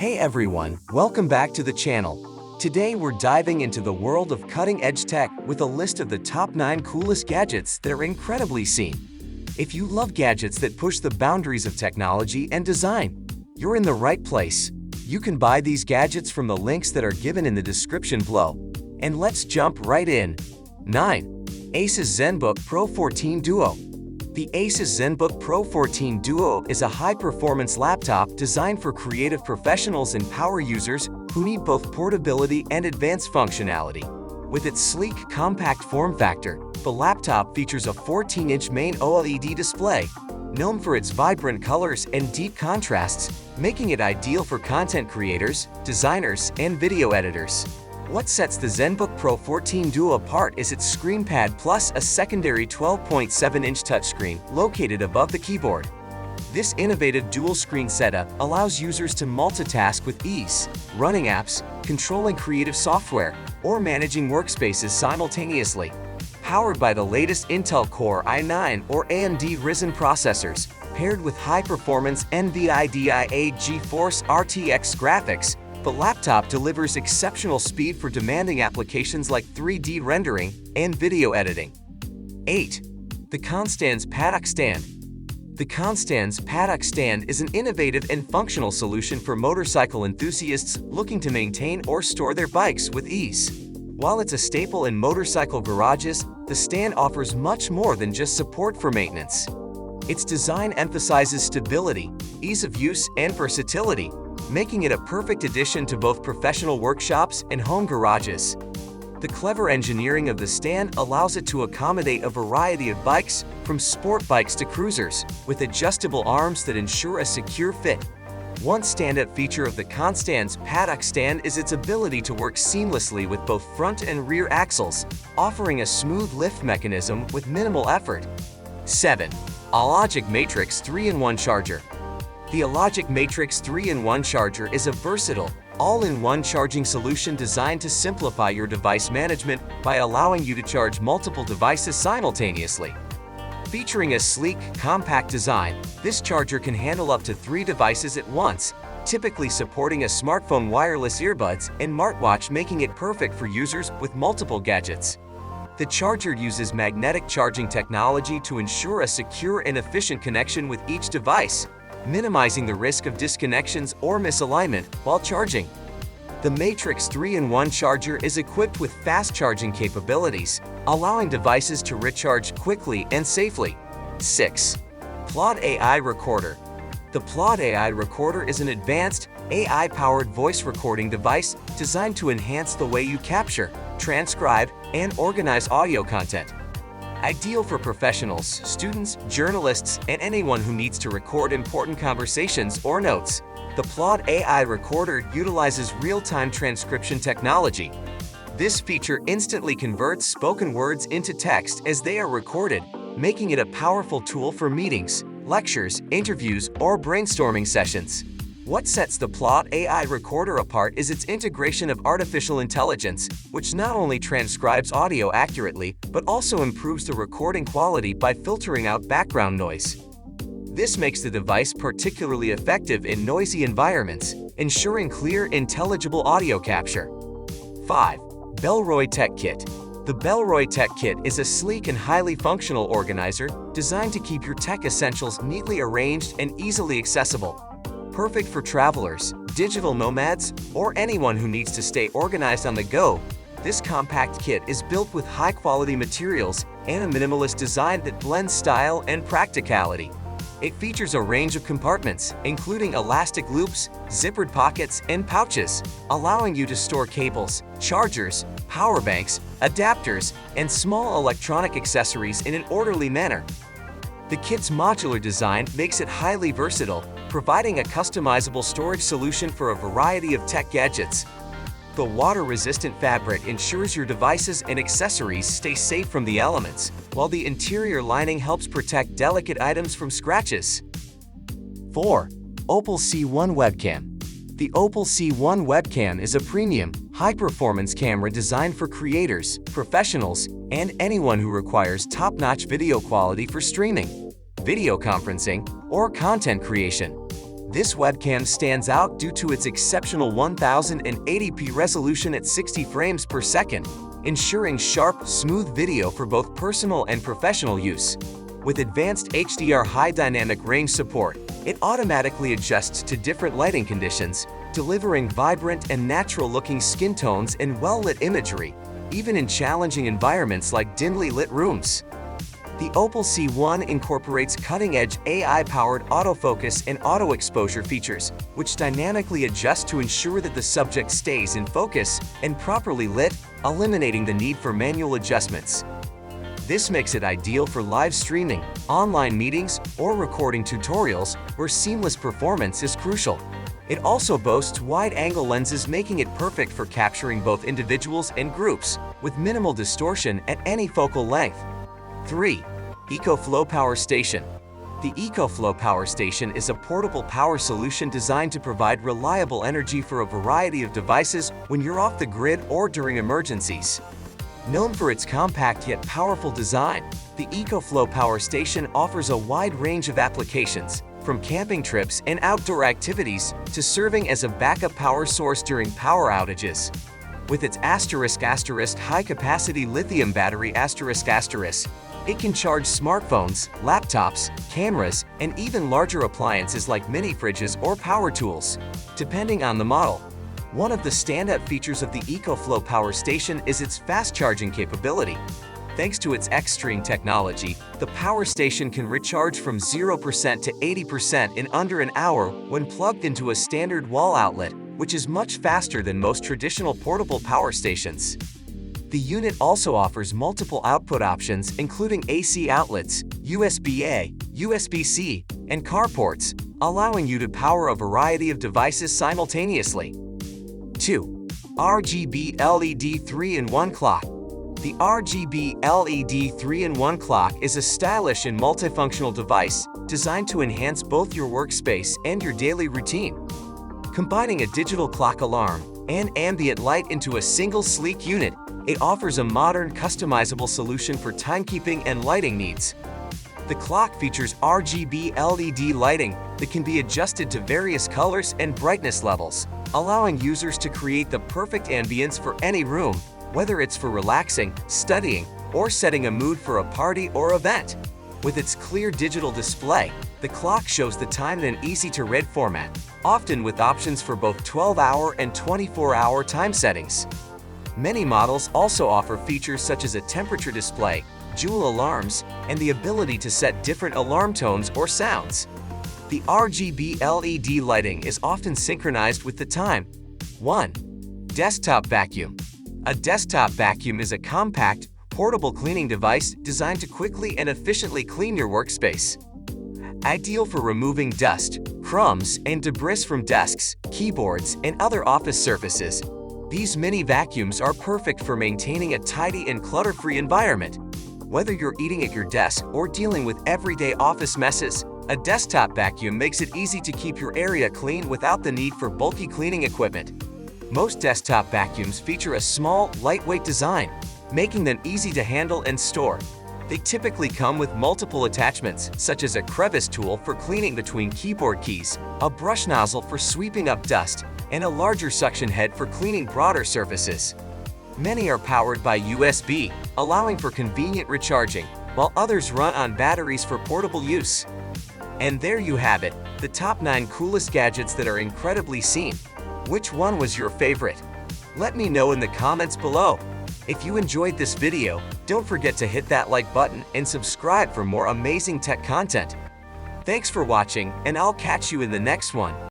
Hey everyone, welcome back to the channel. Today we're diving into the world of cutting-edge tech with a list of the top 9 coolest gadgets that are incredibly seen. If you love gadgets that push the boundaries of technology and design, you're in the right place. You can buy these gadgets from the links that are given in the description below. And let's jump right in. 9. Asus ZenBook Pro 14 Duo. The Asus ZenBook Pro 14 Duo is a high-performance laptop designed for creative professionals and power users who need both portability and advanced functionality. With its sleek, compact form factor, the laptop features a 14-inch main OLED display, known for its vibrant colors and deep contrasts, making it ideal for content creators, designers, and video editors. What sets the ZenBook Pro 14 Duo apart is its screen pad plus a secondary 12.7-inch touchscreen located above the keyboard. This innovative dual-screen setup allows users to multitask with ease, running apps, controlling creative software, or managing workspaces simultaneously. Powered by the latest Intel Core i9 or AMD Ryzen processors, paired with high-performance NVIDIA GeForce RTX graphics, the laptop delivers exceptional speed for demanding applications like 3D rendering and video editing. 8. The Constans Paddock Stand. The Constans Paddock Stand is an innovative and functional solution for motorcycle enthusiasts looking to maintain or store their bikes with ease. While it's a staple in motorcycle garages, the stand offers much more than just support for maintenance. Its design emphasizes stability, ease of use, and versatility, making it a perfect addition to both professional workshops and home garages. The clever engineering of the stand allows it to accommodate a variety of bikes, from sport bikes to cruisers, with adjustable arms that ensure a secure fit. One standout feature of the Constans Paddock Stand is its ability to work seamlessly with both front and rear axles, offering a smooth lift mechanism with minimal effort. 7. Alogic Matrix 3-in-1 Charger. The Alogic Matrix 3-in-1 Charger is a versatile, all-in-one charging solution designed to simplify your device management by allowing you to charge multiple devices simultaneously. Featuring a sleek, compact design, this charger can handle up to 3 devices at once, typically supporting a smartphone wireless earbuds and smartwatch, making it perfect for users with multiple gadgets. The charger uses magnetic charging technology to ensure a secure and efficient connection with each device, minimizing the risk of disconnections or misalignment while charging. The Matrix 3-in-1 Charger is equipped with fast charging capabilities, allowing devices to recharge quickly and safely. 6. Plod AI Recorder. The Plod AI Recorder is an advanced, AI-powered voice recording device designed to enhance the way you capture, transcribe, and organize audio content. Ideal for professionals, students, journalists, and anyone who needs to record important conversations or notes, the Plod AI Recorder utilizes real-time transcription technology. This feature instantly converts spoken words into text as they are recorded, making it a powerful tool for meetings, lectures, interviews, or brainstorming sessions. What sets the Plod AI Recorder apart is its integration of artificial intelligence, which not only transcribes audio accurately, but also improves the recording quality by filtering out background noise. This makes the device particularly effective in noisy environments, ensuring clear, intelligible audio capture. 5. Bellroy Tech Kit. The Bellroy Tech Kit is a sleek and highly functional organizer designed to keep your tech essentials neatly arranged and easily accessible. Perfect for travelers, digital nomads, or anyone who needs to stay organized on the go, this compact kit is built with high-quality materials and a minimalist design that blends style and practicality. It features a range of compartments, including elastic loops, zippered pockets, and pouches, allowing you to store cables, chargers, power banks, adapters, and small electronic accessories in an orderly manner. The kit's modular design makes it highly versatile, providing a customizable storage solution for a variety of tech gadgets. The water-resistant fabric ensures your devices and accessories stay safe from the elements, while the interior lining helps protect delicate items from scratches. 4. Opal C1 Webcam. The Opal C1 Webcam is a premium, high-performance camera designed for creators, professionals, and anyone who requires top-notch video quality for streaming, video conferencing, or content creation. This webcam stands out due to its exceptional 1080p resolution at 60 frames per second, ensuring sharp, smooth video for both personal and professional use. With advanced HDR high dynamic range support, it automatically adjusts to different lighting conditions, delivering vibrant and natural-looking skin tones and well-lit imagery, even in challenging environments like dimly lit rooms. The Opal C1 incorporates cutting-edge AI-powered autofocus and auto-exposure features, which dynamically adjust to ensure that the subject stays in focus and properly lit, eliminating the need for manual adjustments. This makes it ideal for live streaming, online meetings, or recording tutorials where seamless performance is crucial. It also boasts wide-angle lenses, making it perfect for capturing both individuals and groups, with minimal distortion at any focal length. 3. EcoFlow Power Station. The EcoFlow Power Station is a portable power solution designed to provide reliable energy for a variety of devices when you're off the grid or during emergencies. Known for its compact yet powerful design, the EcoFlow Power Station offers a wide range of applications, from camping trips and outdoor activities to serving as a backup power source during power outages. With its high-capacity lithium battery it can charge smartphones, laptops, cameras, and even larger appliances like mini fridges or power tools, depending on the model. One of the standout features of the EcoFlow Power Station is its fast charging capability. Thanks to its Xstream technology, the power station can recharge from 0% to 80% in under an hour when plugged into a standard wall outlet, which is much faster than most traditional portable power stations. The unit also offers multiple output options, including AC outlets, USB-A, USB-C, and car ports, allowing you to power a variety of devices simultaneously. 2. RGB LED 3-in-1 Clock. The RGB LED 3-in-1 clock is a stylish and multifunctional device designed to enhance both your workspace and your daily routine. Combining a digital clock alarm and ambient light into a single sleek unit, it offers a modern, customizable solution for timekeeping and lighting needs. The clock features RGB LED lighting that can be adjusted to various colors and brightness levels, allowing users to create the perfect ambience for any room, whether it's for relaxing, studying, or setting a mood for a party or event. With its clear digital display, the clock shows the time in an easy-to-read format, often with options for both 12-hour and 24-hour time settings. Many models also offer features such as a temperature display, dual alarms, and the ability to set different alarm tones or sounds. The RGB LED lighting is often synchronized with the time. 1. Desktop Vacuum. A desktop vacuum is a compact, portable cleaning device designed to quickly and efficiently clean your workspace. Ideal for removing dust, crumbs, and debris from desks, keyboards, and other office surfaces, these mini vacuums are perfect for maintaining a tidy and clutter-free environment. Whether you're eating at your desk or dealing with everyday office messes, a desktop vacuum makes it easy to keep your area clean without the need for bulky cleaning equipment. Most desktop vacuums feature a small, lightweight design, making them easy to handle and store. They typically come with multiple attachments, such as a crevice tool for cleaning between keyboard keys, a brush nozzle for sweeping up dust, and a larger suction head for cleaning broader surfaces. Many are powered by USB, allowing for convenient recharging, while others run on batteries for portable use. And there you have it, the top 9 coolest gadgets that are incredibly seen. Which one was your favorite? Let me know in the comments below. If you enjoyed this video, don't forget to hit that like button and subscribe for more amazing tech content. Thanks for watching, and I'll catch you in the next one.